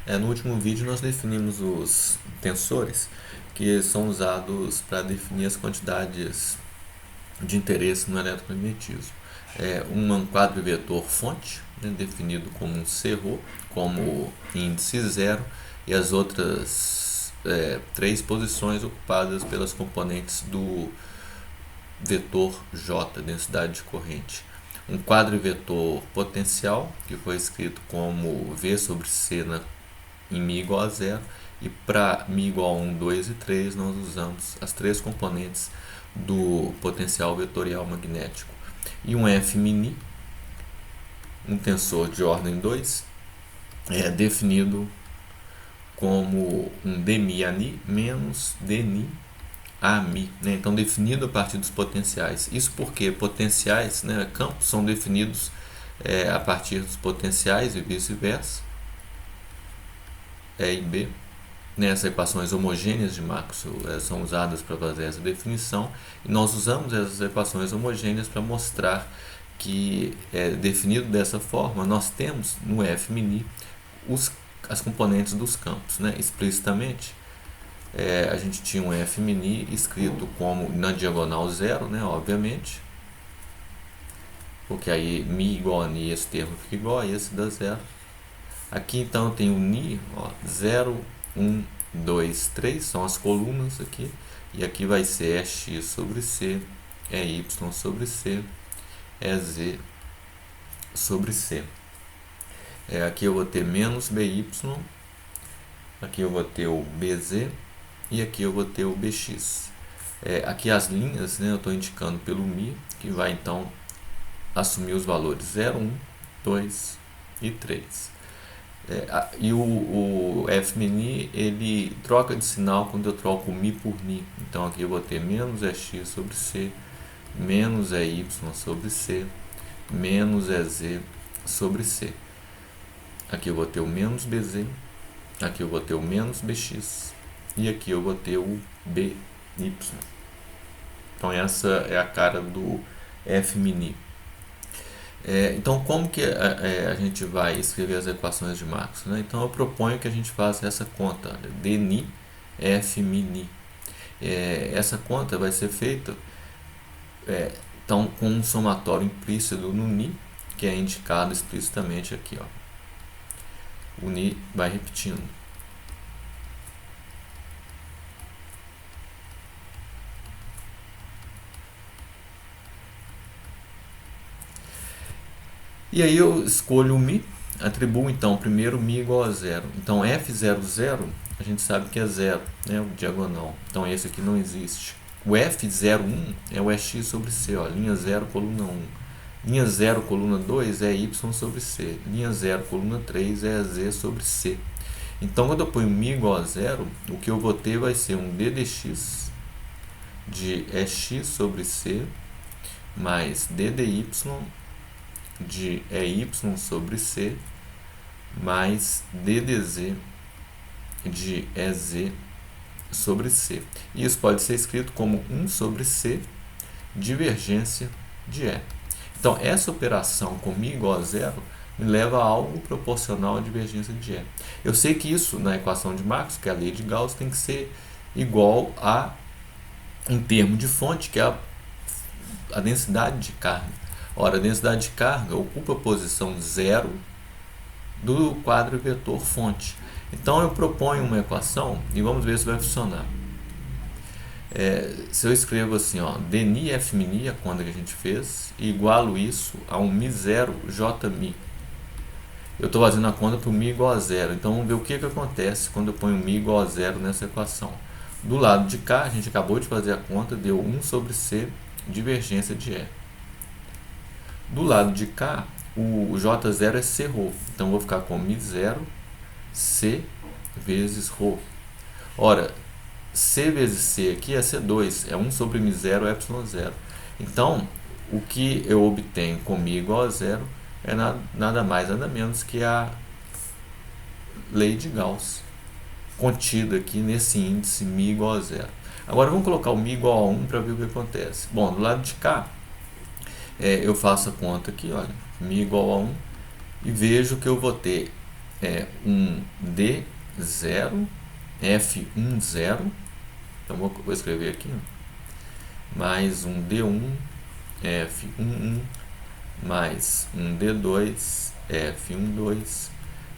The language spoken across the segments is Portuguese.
No último vídeo nós definimos os tensores que são usados para definir as quantidades de interesse no eletromagnetismo. Um quadro vetor fonte, né, definido como um C-ρ, como índice zero, e as outras três posições ocupadas pelas componentes do vetor J, densidade de corrente. Um quadro vetor potencial, que foi escrito como V sobre C em μ igual a zero, e para μ igual a 1, 2 e 3 nós usamos as três componentes do potencial vetorial magnético. E um F-mini, um tensor de ordem 2, definido como um dmi menos dni AMI, né? Então definido a partir dos potenciais. Isso porque potenciais, né, campos são definidos a partir dos potenciais e vice-versa, E e B. As equações homogêneas de Maxwell são usadas para fazer essa definição, e nós usamos essas equações homogêneas para mostrar que, definido dessa forma, nós temos no F-mini as componentes dos campos, né? Explicitamente, a gente tinha um F-mini escrito como na diagonal zero, né? Obviamente, porque aí μ igual a ni, esse termo fica igual a esse dá zero. Aqui então eu tenho o ni, 0, 1, 2, 3, são as colunas aqui, e aqui vai ser x sobre c, y sobre c, z sobre c. Aqui eu vou ter menos by, aqui eu vou ter o bz, e aqui eu vou ter o bx. Aqui as linhas, né, eu estou indicando pelo μ, que vai então assumir os valores 0, 1, 2 e 3. E o F-mini ele troca de sinal quando eu troco o μ por ni. Então aqui eu vou ter menos x sobre c, menos y sobre c, menos z sobre c. Aqui eu vou ter o menos bz, aqui eu vou ter o menos bx, e aqui eu vou ter o by. Então essa é a cara do F-mini. Então, como que a gente vai escrever as equações de Maxwell, né? Então, eu proponho que a gente faça essa conta, dni F-mini. Essa conta vai ser feita então, com um somatório implícito no ni, que é indicado explicitamente aqui. O ni vai repetindo. E aí eu escolho o μ, atribuo então primeiro μ igual a zero. Então F00 a gente sabe que é zero, né, o diagonal. Então esse aqui não existe. O F01 é o x sobre c, linha 0, coluna 1. Linha 0, coluna 2 é y sobre c. Linha 0, coluna 3 é z sobre c. Então quando eu ponho μ igual a zero, o que eu vou ter vai ser um d dx de x sobre c mais d dy de y sobre c mais ddz de ez sobre c. E isso pode ser escrito como 1 sobre c divergência de E. Então, essa operação com μ igual a zero me leva a algo proporcional à divergência de E. Eu sei que isso, na equação de Maxwell, que é a lei de Gauss, tem que ser igual a, em termo de fonte, que é a densidade de carga. Ora, a densidade de carga ocupa a posição zero do quadro vetor fonte. Então eu proponho uma equação e vamos ver se vai funcionar. Se eu escrevo assim, dni F-mini, a conta que a gente fez, e igualo isso a um μ0 jμ. Eu estou fazendo a conta para o μ igual a zero. Então vamos ver o que acontece quando eu ponho μ igual a zero nessa equação. Do lado de cá, a gente acabou de fazer a conta, deu 1 sobre c divergência de E. Do lado de cá, o J0 é C-ρ, então vou ficar com μ0 C vezes ρ. Ora, C vezes C aqui é C2, é 1 sobre μ0 ε0. Então, o que eu obtenho com μ igual a zero é nada mais, nada menos que a lei de Gauss, contida aqui nesse índice μ igual a zero. Agora vamos colocar o μ igual a 1 para ver o que acontece. Bom, do lado de cá, eu faço a conta aqui, olha, μ igual a 1, e vejo que eu vou ter um D0, F10, então vou escrever aqui, mais um D1, F11, mais um D2, F12,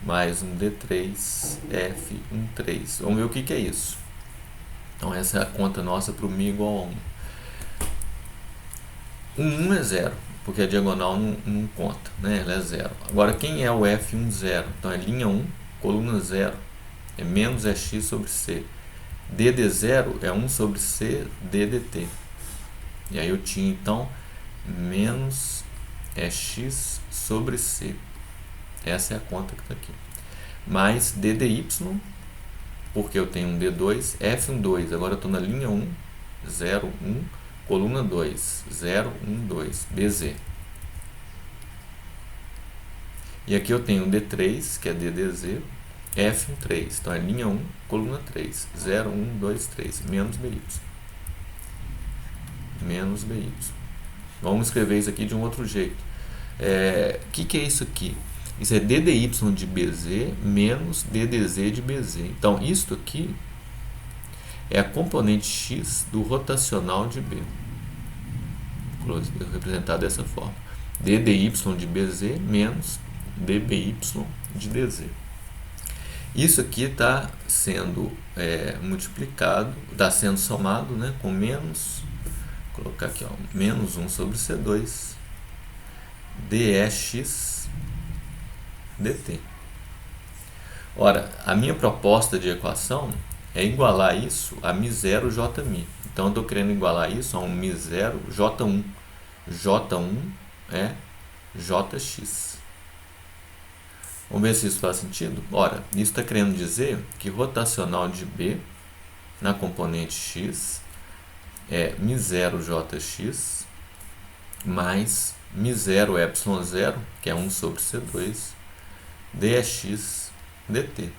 mais um D3, F13. Vamos ver o que é isso. Então essa é a conta nossa para o Mi igual a 1. 1 é 0, porque a diagonal não conta, né? Ela é 0. Agora quem é o F10? Então é linha 1, coluna 0, é menos EX sobre C. DD0 é 1 sobre C DDT. E aí eu tinha então menos EX sobre C. Essa é a conta que está aqui. Mais DDY, porque eu tenho um D2, F12. Agora eu estou na linha 1, 0, 1, coluna 2, 0, 1, 2, BZ. E aqui eu tenho um D3, que é DDZ, F13. Então é linha 1, coluna 3, 0, 1, 2, 3, menos BY. Menos BY. Vamos escrever isso aqui de um outro jeito. Que é isso aqui? Isso é DDY de BZ menos DDZ de BZ. Então, isto aqui é a componente X do rotacional de B. Vou representar dessa forma. DDY de BZ menos DBY de DZ. Isso aqui está sendo multiplicado, está sendo somado, né, com menos, vou colocar aqui, ó, menos 1 sobre C2 DEX dt. Ora, a minha proposta de equação é igualar isso a μ0 jμ. Então eu estou querendo igualar isso a um μ0 j1. j1 é jx. Vamos ver se isso faz sentido? Ora, isso está querendo dizer que rotacional de B na componente x é μ0 jx mais μ0 ε0, que é 1 sobre C2, dx dt.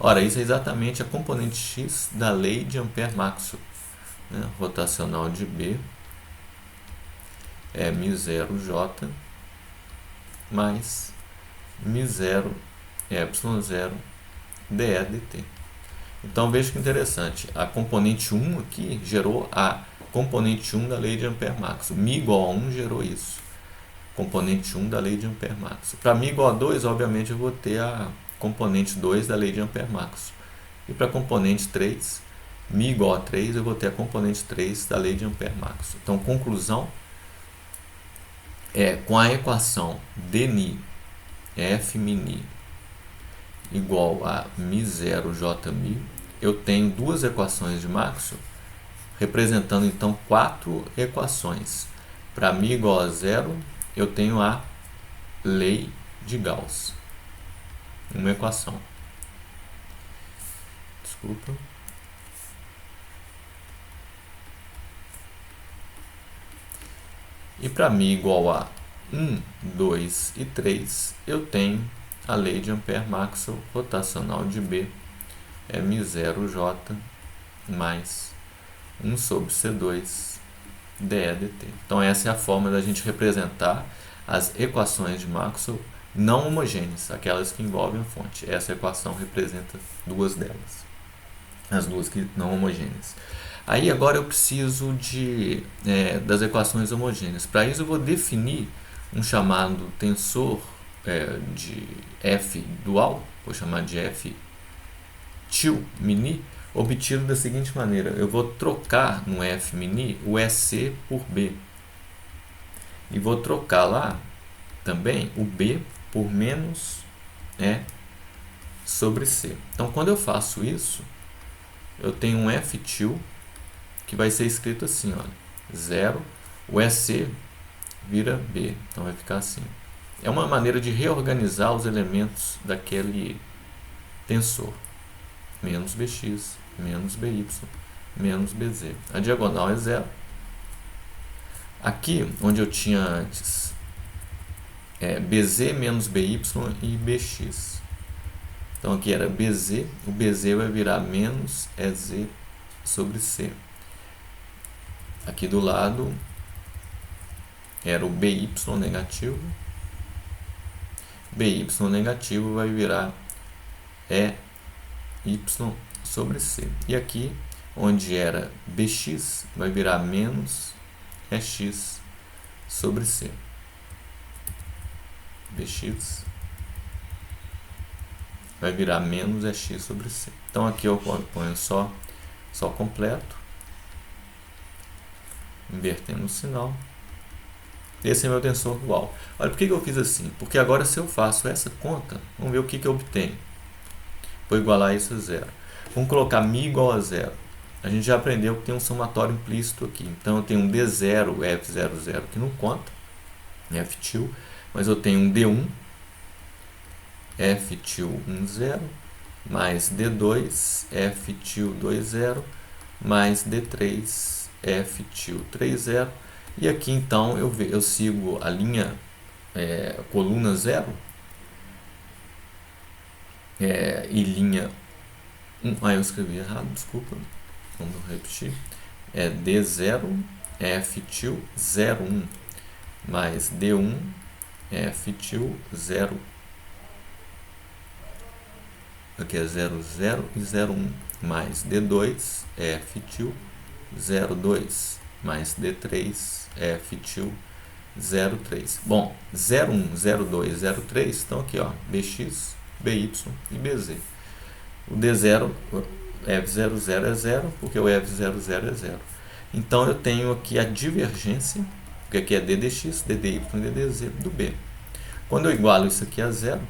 Ora, isso é exatamente a componente x da lei de Ampère-Maxwell, né? Rotacional de B é μ0j mais μ0 ε0 dE dt. Então veja que interessante, a componente 1 aqui gerou a componente 1 da lei de Ampère-Maxwell. μ igual a 1 gerou isso. Componente 1 da lei de Ampère-Maxwell. Para μ igual a 2, obviamente eu vou ter a componente 2 da lei de Ampère-Maxwell. E para a componente 3, μ igual a 3, eu vou ter a componente 3 da lei de Ampère-Maxwell. Então, conclusão é, com a equação dni Fμni igual a μ0 jμ, eu tenho duas equações de Maxwell, representando então 4 equações. Para μ igual a 0, eu tenho a lei de Gauss. Uma equação. Desculpa. E para μ igual a 1, 2 e 3, eu tenho a lei de Ampère-Maxwell rotacional de B é μ0j mais 1 sobre C2 dE dt. Então essa é a forma da gente representar as equações de Maxwell não homogêneas, aquelas que envolvem a fonte. Essa equação representa duas delas, as duas que não homogêneas. Aí agora eu preciso das equações homogêneas. Para isso eu vou definir um chamado tensor de F dual, vou chamar de F til mini, obtido da seguinte maneira: eu vou trocar no F mini o EC por B e vou trocar lá também o B por menos E sobre C. Então quando eu faço isso, eu tenho um F til que vai ser escrito assim, olha, 0, o EC vira B, então vai ficar assim. É uma maneira de reorganizar os elementos daquele tensor. Menos BX, menos BY, menos BZ. A diagonal é 0. Aqui, onde eu tinha antes BZ menos BY e BX. Então aqui era BZ, o BZ vai virar menos EZ sobre C. Aqui do lado era o BY negativo BY negativo vai virar EY sobre C. E aqui, onde era BX, vai virar menos EX sobre C. BX vai virar menos EX sobre C. Então aqui eu ponho só completo, invertendo o sinal. Esse é meu tensor dual. Olha, por que eu fiz assim? Porque agora, se eu faço essa conta, vamos ver o que eu obtenho. Vou igualar isso a zero. Vamos colocar μ igual a zero. A gente já aprendeu que tem um somatório implícito aqui. Então eu tenho um D0 F00 que não conta, F til, mas eu tenho um D1 F til 10 mais D2 F til 20 mais D3 F til 30. E aqui então eu sigo a linha coluna 0 e linha 1. Eu escrevi errado, desculpa. Vamos repetir. D0 F til 01 mais D1 F til 0. Aqui é 00 e 01 mais D2 F til 02 mais D3 F til 03. Bom, 01, 02, 03 estão aqui, ó, BX, BY e BZ. O D0, F00 é 0, porque o F00 é 0. Então eu tenho aqui a divergência, que aqui é DDX, DDY e DDZ do B. Quando eu igualo isso aqui a 0,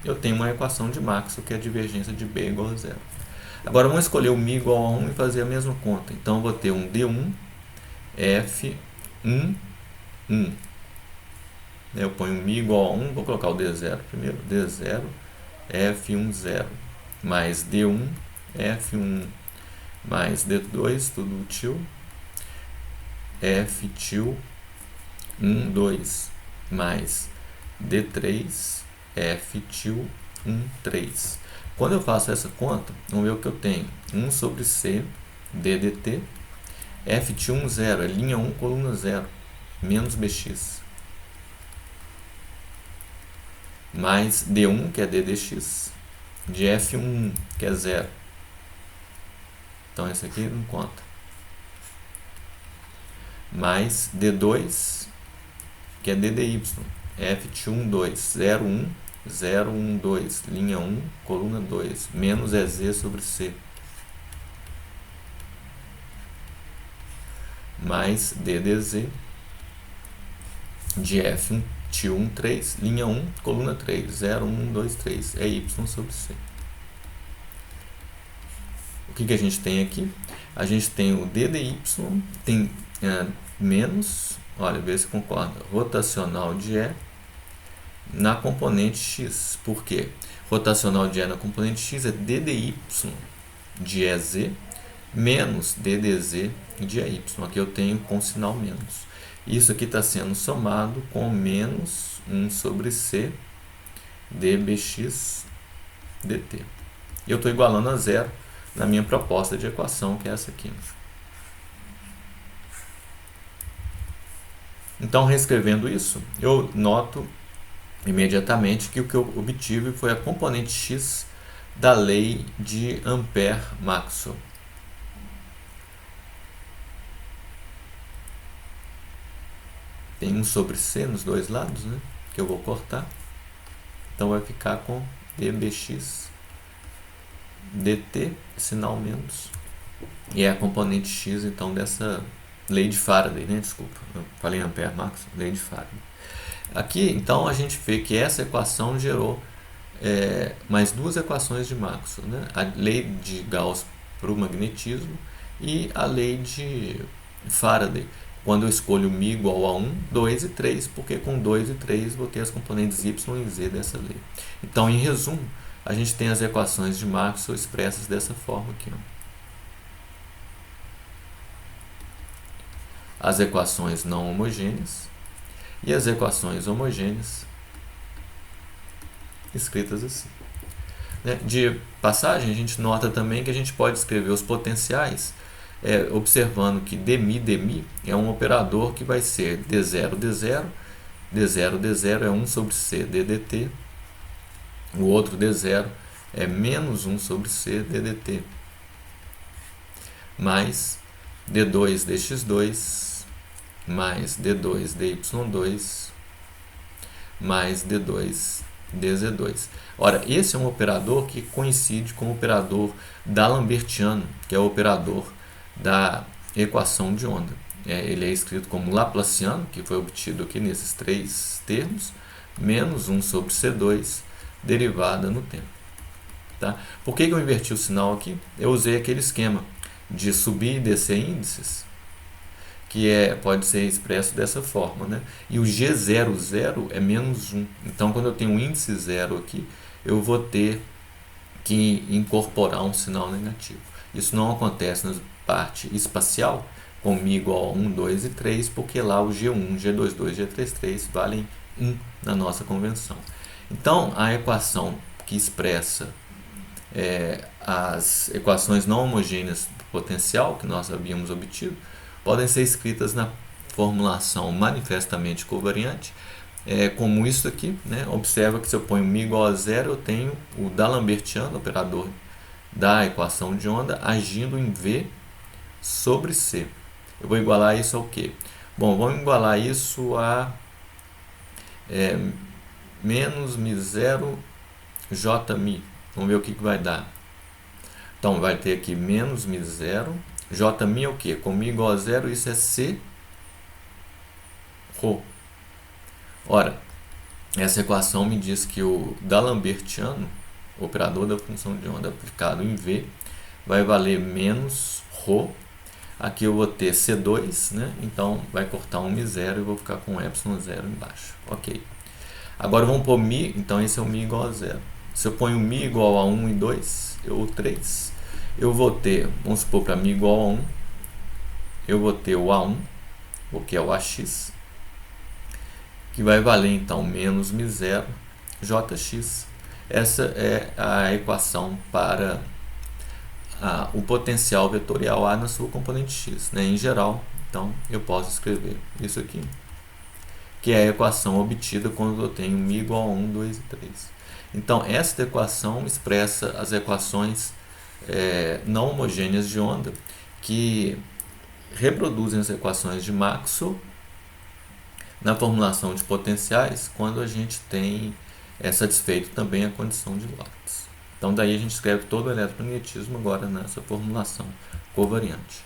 eu tenho uma equação de Maxwell, que é a divergência de B igual a 0. Agora vamos escolher o μ igual a 1 e fazer a mesma conta. Então eu vou ter um D1 F1 1. Eu ponho μ igual a 1, vou colocar o D0 primeiro, D0 F10 mais D1 F1 mais D2, tudo til, F til 1, 2 mais D3 F til 1, 3. Quando eu faço essa conta, vamos ver o que eu tenho. 1 sobre C DDT, F til 1, 0, é linha 1, coluna 0, menos BX. Mais D1, que é DDX, de F1, que é 0. Então, esse aqui não conta. Mais D2, que é DDY, F til 1, 2, 0, 1, 0, 1, 2, linha 1, coluna 2, menos EZ sobre C. Mais DDZ, de F1 til 1, 3, linha 1, coluna 3, 0, 1, 2, 3, é Y sobre C. O que a gente tem aqui? A gente tem o DDY, tem menos, olha, vê se concorda, rotacional de E na componente X. Por quê? Rotacional de E na componente X é DDY de EZ menos DDZ de EY. Aqui eu tenho com sinal menos. Isso aqui está sendo somado com menos 1 sobre C dBx dt. E eu estou igualando a zero na minha proposta de equação, que é essa aqui. Então, reescrevendo isso, eu noto imediatamente que o que eu obtive foi a componente X da lei de Ampère-Maxwell. Tem 1 sobre C nos dois lados, né, que eu vou cortar. Então vai ficar com dBx dt, sinal menos. E é a componente X, então, dessa lei de Faraday, né? Desculpa, eu falei Ampère-Maxwell, lei de Faraday. Aqui, então, a gente vê que essa equação gerou mais duas equações de Maxwell, né? A lei de Gauss para o magnetismo e a lei de Faraday, quando eu escolho μ igual a 1, 2 e 3, porque com 2 e 3 vou ter as componentes y e z dessa lei. Então, em resumo, a gente tem as equações de Maxwell expressas dessa forma aqui, ó. As equações não homogêneas e as equações homogêneas escritas assim. De passagem, a gente nota também que a gente pode escrever os potenciais observando que dμ é um operador que vai ser d0, d0, d0, d0 é 1 sobre c ddt, O outro D0 é menos 1 sobre C ddt mais D2 dx2 mais D2 dy2 mais D2 dz2. Ora, esse é um operador que coincide com o operador d'Alembertiano, que é o operador da equação de onda. Ele é escrito como Laplaciano, que foi obtido aqui nesses três termos, menos 1 sobre C2, derivada no tempo. Tá? Por que eu inverti o sinal aqui? Eu usei aquele esquema de subir e descer índices, que pode ser expresso dessa forma, né? E o G00 é menos 1. Então, quando eu tenho um índice zero aqui, eu vou ter que incorporar um sinal negativo. Isso não acontece na parte espacial, com μ igual a 1, 2 e 3, porque lá o G1, G22, G33 valem 1 na nossa convenção. Então, a equação que expressa as equações não homogêneas do potencial que nós havíamos obtido podem ser escritas na formulação manifestamente covariante, como isso aqui, né? Observa que se eu ponho μ igual a zero, eu tenho o d'Alembertiano, operador da equação de onda, agindo em V sobre C. Eu vou igualar isso ao quê? Bom, vamos igualar isso a menos μ0 jμ. Vamos ver o que vai dar. Então, vai ter aqui menos μ0. Jμ é o quê? Com μ igual a zero, isso é C ρ. Ora, essa equação me diz que o d'Alembertiano, operador da função de onda aplicado em V, vai valer menos ρ. Aqui eu vou ter C2, né? Então vai cortar um μ0 e vou ficar com ε0 embaixo. Ok. Agora vamos pôr μ, então esse é o μ igual a zero. Se eu ponho μ igual a 1 e 2, ou 3, eu vou ter, vamos supor para μ igual a 1, eu vou ter o A1, que é o AX, que vai valer então menos μ0 jx. Essa é a equação para o potencial vetorial A na sua componente x, né? Em geral. Então eu posso escrever isso aqui, que é a equação obtida quando eu tenho μ igual a 1, 2 e 3. Então esta equação expressa as equações não homogêneas de onda, que reproduzem as equações de Maxwell na formulação de potenciais, quando a gente tem satisfeito também a condição de Lorentz. Então daí a gente escreve todo o eletromagnetismo agora nessa formulação covariante.